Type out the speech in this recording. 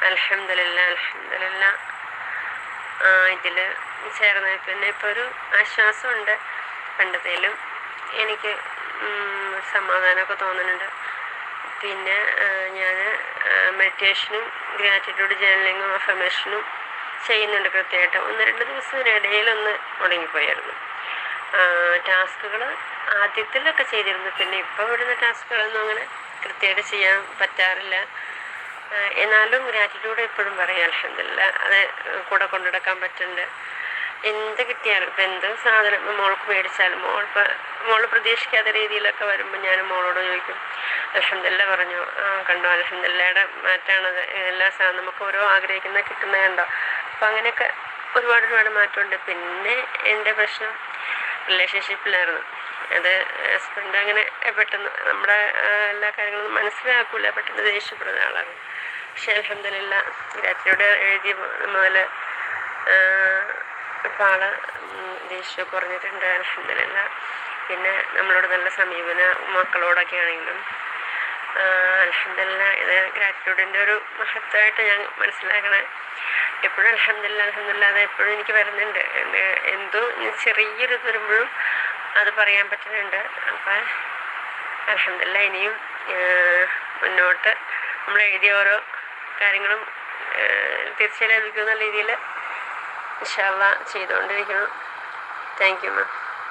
അൽഹംദുലില്ലാ അൽഹംദുലില്ലാ. ഇതിൽ ചേർന്നതിൽ പിന്നെ ഇപ്പോൾ ഒരു ആശ്വാസമുണ്ട്. പണ്ടത്തേലും എനിക്ക് സമാധാനമൊക്കെ തോന്നുന്നുണ്ട്. പിന്നെ ഞാൻ മെഡിറ്റേഷനും ഗ്രാറ്റിറ്റ്യൂഡ് ജേർണലിങ്ങും അഫർമേഷനും ചെയ്യുന്നുണ്ട് കൃത്യമായിട്ട്. 1-2 ദിവസത്തിനിടയിലൊന്ന് മുടങ്ങിപ്പോയായിരുന്നു. ടാസ്കുകൾ ആദ്യത്തിലൊക്കെ ചെയ്തിരുന്നു. പിന്നെ ഇപ്പോൾ വിടുന്ന ടാസ്കുകളൊന്നും അങ്ങനെ കൃത്യമായിട്ട് ചെയ്യാൻ പറ്റാറില്ല. എന്നാലും ഗ്രാറ്റിറ്റ്യൂഡ് എപ്പോഴും പറയും അൽഹംദുലില്ലാ. അത് കൂടെ കൊണ്ടുനടക്കാൻ പറ്റുന്നുണ്ട്. എന്ത് കിട്ടിയാലും ഇപ്പം എന്ത് സാധനം മോൾക്ക് മേടിച്ചാലും മോൾ പ്രതീക്ഷിക്കാത്ത രീതിയിലൊക്കെ വരുമ്പോൾ ഞാൻ മോളോട് ചോദിക്കും അൽഹംദുലില്ലാ പറഞ്ഞു. കണ്ടോ അൽഹംദുലില്ലയുടെ മാറ്റമാണത്. എല്ലാ സാധനം നമുക്ക് ഓരോ ആഗ്രഹിക്കുന്ന കിട്ടുന്നത് കണ്ടോ. അപ്പം അങ്ങനെയൊക്കെ ഒരുപാട് മാറ്റമുണ്ട്. പിന്നെ എൻ്റെ പ്രശ്നം റിലേഷൻഷിപ്പിലായിരുന്നു. അത് ഹസ്ബൻഡ് അങ്ങനെ പെട്ടെന്ന് നമ്മുടെ എല്ലാ കാര്യങ്ങളും മനസ്സിലാക്കൂല, പെട്ടെന്ന് ദേഷ്യപ്പെടുന്ന ആളാണ്. പക്ഷെ അൽഹംദുലില്ലാ ഗ്രാറ്റിറ്റ്യൂഡ് എഴുതിയ മുതൽ ഇപ്പോൾ ആള് ദേഷ്യം കുറഞ്ഞിട്ടുണ്ട് അൽഹംദുലില്ലാ. പിന്നെ നമ്മളോട് നല്ല സമീപനം മക്കളോടൊക്കെ ആണെങ്കിലും അൽഹംദുലില്ലാ. ഇത് ഗ്രാറ്റിറ്റ്യൂഡിൻ്റെ ഒരു മഹത്വമായിട്ട് ഞാൻ മനസ്സിലാക്കണേ. എപ്പോഴും അൽഹംദുലില്ലാ അത് എപ്പോഴും എനിക്ക് വരുന്നുണ്ട്. എന്തോ ചെറിയൊരു വരുമ്പോഴും അത് പറയാൻ പറ്റുന്നുണ്ട്. അപ്പം അൽഹംദുലില്ലാ ഇനിയും മുന്നോട്ട് നമ്മൾ എഴുതിയ ഓരോ കാര്യങ്ങളും തീർച്ചയായും ലഭിക്കുന്ന രീതിയിൽ ഇൻഷാ അല്ലാഹ് ചെയ്തുകൊണ്ടിരിക്കണം. Thank you ma'am.